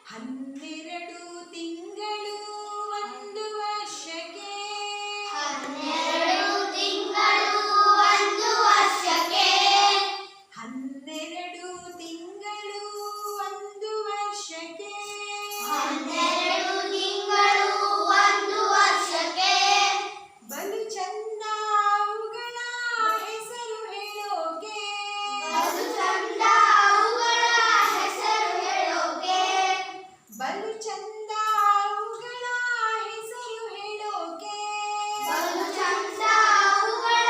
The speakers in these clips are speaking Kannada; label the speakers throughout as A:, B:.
A: 12 ತಿಂಗಳು ಒಂದು ವರ್ಷಕ್ಕೆ
B: 12 ತಿಂಗಳು ಒಂದು ವರ್ಷಕ್ಕೆ
A: 12 ತಿಂಗಳು ಒಂದು ವರ್ಷಕ್ಕೆ
B: 12 ತಿಂಗಳು ಒಂದು ವರ್ಷಕ್ಕೆ
A: ಬಲು ಚಂದ ಅವುಗಳ ಹೆಸರು ಹೇಳೋಕೆ
B: ಬಲು ಚಂದ ಅವುಗಳ ಹೆಸರು ಹೇಳೋಕೆ
A: ಬಲು ಚಂದ ಅವುಗಳ ಹೆಸರು ಹೇಳೋಕೆ
B: ಬಲು ಚಂದ ಅವುಗಳ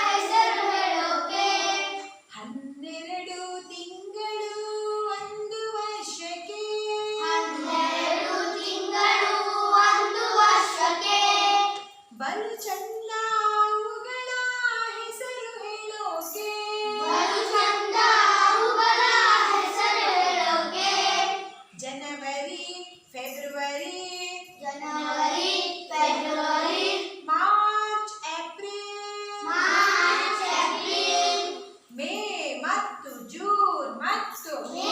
B: ಹೆಸರು ಹೇಳೋಕೆ
A: 12 ತಿಂಗಳು ಒಂದು ವರ್ಷಕ್ಕೆ
B: 12 ತಿಂಗಳು ಒಂದು ವರ್ಷಕ್ಕೆ
A: ಬಲು ಚಂದ ಅವುಗಳ ಹೆಸರು ಹೇಳೋಕೆ
B: ಬಲು ಚಂದ ಅವುಗಳ ಹೆಸರು ಹೇಳೋಕೆ
A: January February
B: January February
A: March April
B: March April
A: May ಮತ್ತು ಜೂನ್ ಮತ್ತು
B: ಮೇ